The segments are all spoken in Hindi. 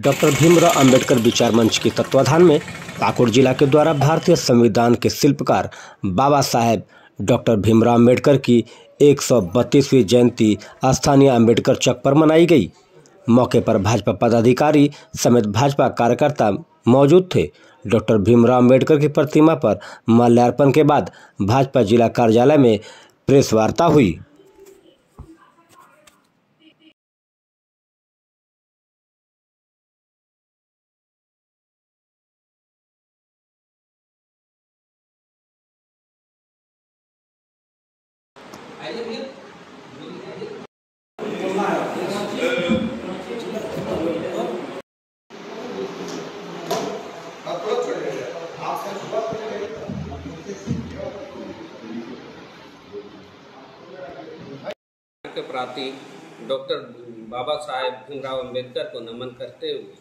डॉक्टर भीमराव अंबेडकर विचार मंच के तत्वाधान में पाकुड़ जिला के द्वारा भारतीय संविधान के शिल्पकार बाबा साहेब डॉक्टर भीमराव अंबेडकर की 132वीं जयंती स्थानीय अंबेडकर चौक पर मनाई गई। मौके पर भाजपा पदाधिकारी समेत भाजपा कार्यकर्ता मौजूद थे। डॉक्टर भीमराव अंबेडकर की प्रतिमा पर माल्यार्पण के बाद भाजपा जिला कार्यालय में प्रेस वार्ता हुई। के प्रति डॉक्टर बाबा साहेब भीमराव अंबेडकर को नमन करते हुए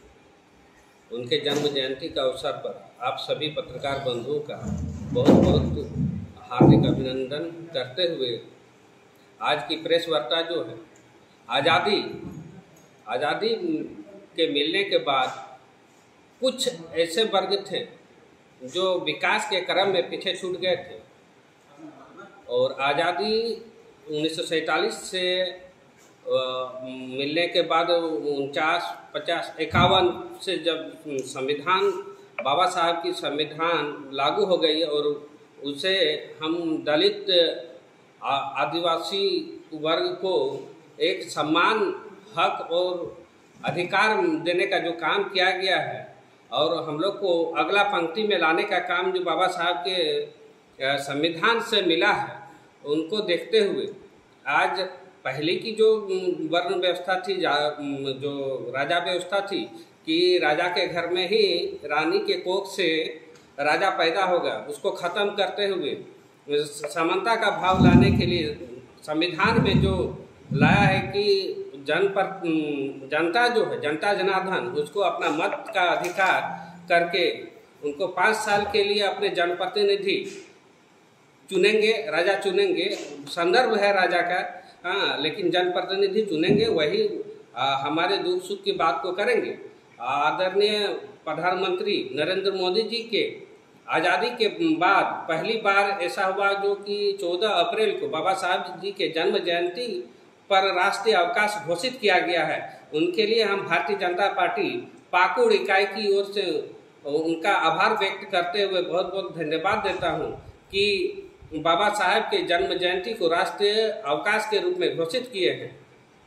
उनके जन्म जयंती का अवसर पर आप सभी पत्रकार बंधुओं का बहुत बहुत हार्दिक अभिनंदन करते हुए आज की प्रेस वार्ता जो है आज़ादी के मिलने के बाद कुछ ऐसे वर्ग थे जो विकास के क्रम में पीछे छूट गए थे और आज़ादी 1947 से मिलने के बाद 49, 50, 51 से जब संविधान बाबा साहब की संविधान लागू हो गई और उसे हम दलित आदिवासी वर्ग को एक सम्मान, हक और अधिकार देने का जो काम किया गया है और हम लोग को अगला पंक्ति में लाने का काम जो बाबा साहब के संविधान से मिला है, उनको देखते हुए आज पहले की जो वर्ण व्यवस्था थी, जो राजा व्यवस्था थी कि राजा के घर में ही रानी के कोख से राजा पैदा होगा, उसको ख़त्म करते हुए समानता का भाव लाने के लिए संविधान में जो लाया है कि जनता जो है, जनता जनार्दन, उसको अपना मत का अधिकार करके उनको 5 साल के लिए अपने जनप्रतिनिधि चुनेंगे, राजा चुनेंगे, संदर्भ है राजा का, हाँ, लेकिन जनप्रतिनिधि चुनेंगे, वही हमारे दुख सुख की बात को करेंगे। आदरणीय प्रधानमंत्री नरेंद्र मोदी जी के आज़ादी के बाद पहली बार ऐसा हुआ जो कि 14 अप्रैल को बाबा साहब जी के जन्म जयंती पर राष्ट्रीय अवकाश घोषित किया गया है। उनके लिए हम भारतीय जनता पार्टी पाकुड़ इकाई की ओर से उनका आभार व्यक्त करते हुए बहुत बहुत धन्यवाद देता हूँ कि बाबा साहेब के जन्म जयंती को राष्ट्रीय अवकाश के रूप में घोषित किए हैं।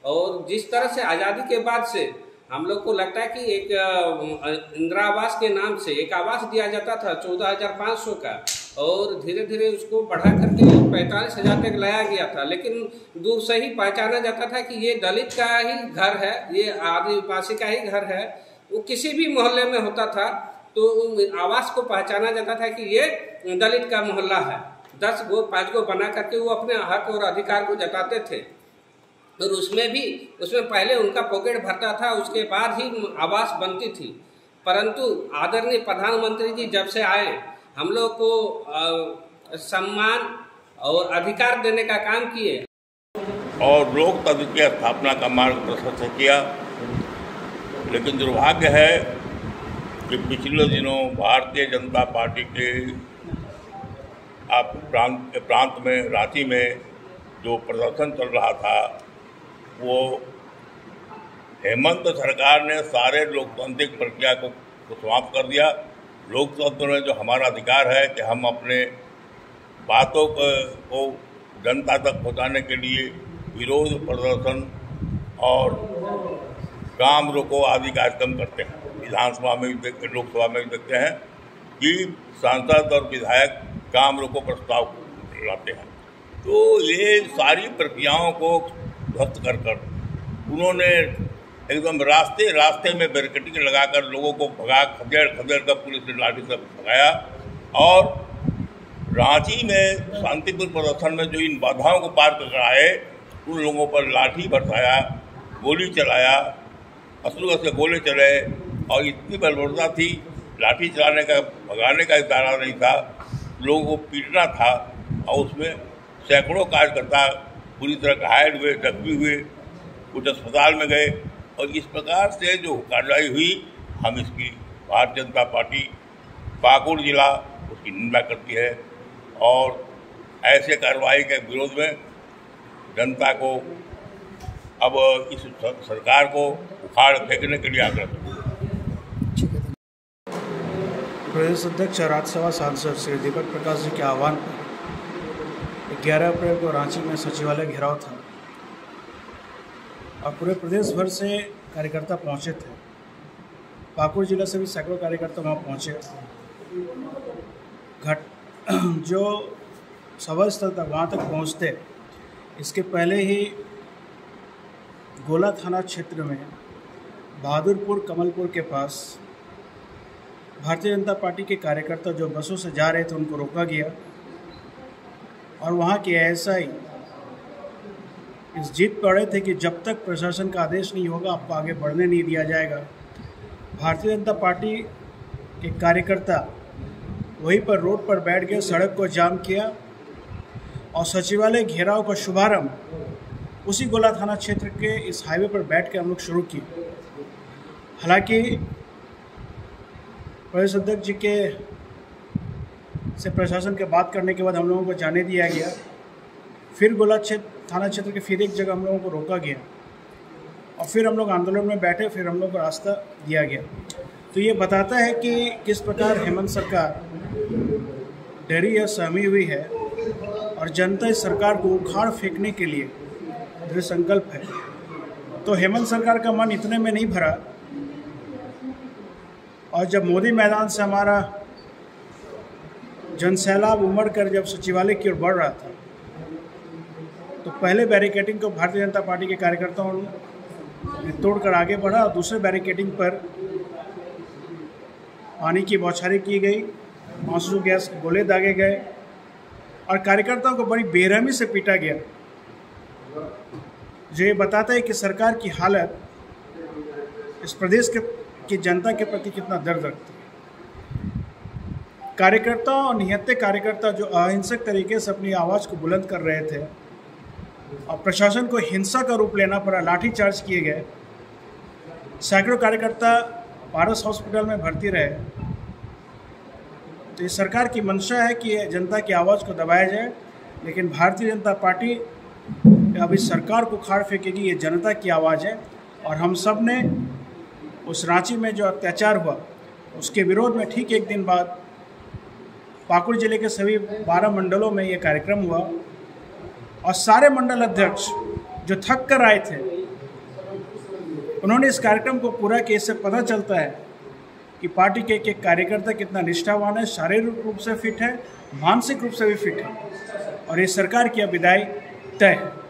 और जिस तरह से आज़ादी के बाद से हम लोग को लगता है कि एक इंदिरा आवास के नाम से एक आवास दिया जाता था 14,500 का और धीरे धीरे उसको बढ़ा करके 45,000 तक लाया गया था, लेकिन दूर से ही पहचाना जाता था कि ये दलित का ही घर है, ये आदिवासी का ही घर है। वो किसी भी मोहल्ले में होता था तो आवास को पहचाना जाता था कि ये दलित का मोहल्ला है। 10 गो 5 गो बना करके वो अपने हक और अधिकार को जताते थे और उसमें पहले उनका पॉकेट भरता था, उसके बाद ही आवास बनती थी। परंतु आदरणीय प्रधानमंत्री जी जब से आए हम लोग को सम्मान और अधिकार देने का काम किए और लोकतंत्र की स्थापना का मार्ग प्रशस्त किया। लेकिन दुर्भाग्य है कि पिछले दिनों भारतीय जनता पार्टी के प्रांत में रांची में जो प्रदर्शन चल रहा था, वो हेमंत सरकार ने सारे लोकतांत्रिक प्रक्रिया को समाप्त कर दिया। लोकतंत्र में जो हमारा अधिकार है कि हम अपने बातों को जनता तक पहुंचाने के लिए विरोध प्रदर्शन और काम रोको आदि कार्यक्रम करते हैं। विधानसभा में भी देखते, लोकसभा में भी देखते हैं कि सांसद और विधायक काम रोको प्रस्ताव लाते हैं। तो ये सारी प्रक्रियाओं को ध्वस्त कर उन्होंने एकदम रास्ते में बैरिकेडिंग लगाकर लोगों को खदेड़ कर पुलिस ने लाठी से भगाया और रांची में शांतिपूर्ण प्रदर्शन में जो इन बाधाओं को पार कर आए उन लोगों पर लाठी बरसाया, गोली चलाया, असलू से गोले चले और इतनी बलबरता थी, लाठी चलाने का भगाने का इशारा नहीं था, लोगों को पीटना था और उसमें सैकड़ों कार्यकर्ता पूरी तरह घायल हुए, जख्मी हुए, कुछ अस्पताल में गए। और इस प्रकार से जो कार्रवाई हुई, हम इसकी भारतीय जनता पार्टी पाकुड़ जिला उसकी निंदा करती है और ऐसे कार्रवाई के विरोध में जनता को अब इस सरकार को उखाड़ फेंकने के लिए आग्रह करते हैं। प्रदेश अध्यक्ष राज्यसभा सांसद श्री दीपक प्रकाश जी के आह्वान पर 11 अप्रैल को रांची में सचिवालय घेराव था और पूरे प्रदेश भर से कार्यकर्ता पहुंचे थे। पाकुड़ जिला से भी सैकड़ों कार्यकर्ता वहां पहुंचे। जो सभा स्थल था वहां तक पहुंचते इसके पहले ही गोला थाना क्षेत्र में बहादुरपुर कमलपुर के पास भारतीय जनता पार्टी के कार्यकर्ता जो बसों से जा रहे थे उनको रोका गया और वहाँ के एएसआई इस जीत पर अड़े थे कि जब तक प्रशासन का आदेश नहीं होगा आपको आगे बढ़ने नहीं दिया जाएगा। भारतीय जनता पार्टी के कार्यकर्ता वहीं पर रोड पर बैठ गए, सड़क को जाम किया और सचिवालय घेराव का शुभारंभ उसी गोला थाना क्षेत्र के इस हाईवे पर बैठ के हम लोग शुरू किए। हालांकि प्रदेश अध्यक्ष जी के से प्रशासन के बात करने के बाद हम लोगों को जाने दिया गया। फिर गोला थाना क्षेत्र के फिर एक जगह हम लोगों को रोका गया और फिर हम लोग आंदोलन में बैठे, फिर हम लोग को रास्ता दिया गया। तो ये बताता है कि किस प्रकार हेमंत सरकार डरी या सहमी हुई है और जनता इस सरकार को उखाड़ फेंकने के लिए दृढ़ संकल्प है। तो हेमंत सरकार का मन इतने में नहीं भरा और जब मोदी मैदान से हमारा जनसैलाब उमड़ कर जब सचिवालय की ओर बढ़ रहा था तो पहले बैरिकेडिंग को भारतीय जनता पार्टी के कार्यकर्ताओं ने तोड़कर आगे बढ़ा और दूसरे बैरिकेडिंग पर पानी की बौछारें की गई, आंसू गैस के गोले दागे गए और कार्यकर्ताओं को बड़ी बेरहमी से पीटा गया। जो ये बताता है कि सरकार की हालत इस प्रदेश की जनता के प्रति कितना दर्द रखती है। कार्यकर्ता और निहत्थे कार्यकर्ता जो अहिंसक तरीके से अपनी आवाज़ को बुलंद कर रहे थे और प्रशासन को हिंसा का रूप लेना पड़ा, लाठीचार्ज किए गए। सैकड़ों कार्यकर्ता पारस हॉस्पिटल में भर्ती रहे। तो ये सरकार की मंशा है कि जनता की आवाज़ को दबाया जाए, लेकिन भारतीय जनता पार्टी अब इस सरकार को उखाड़ फेंकेगी। ये जनता की आवाज़ है और हम सब ने उस रांची में जो अत्याचार हुआ उसके विरोध में ठीक एक दिन बाद पाकुड़ जिले के सभी 12 मंडलों में ये कार्यक्रम हुआ और सारे मंडल अध्यक्ष जो थक कर आए थे उन्होंने इस कार्यक्रम को पूरा किया। इससे पता चलता है कि पार्टी के एक कार्यकर्ता कितना निष्ठावान है, शारीरिक रूप से फिट है, मानसिक रूप से भी फिट है और ये सरकार की अब विदाई तय है।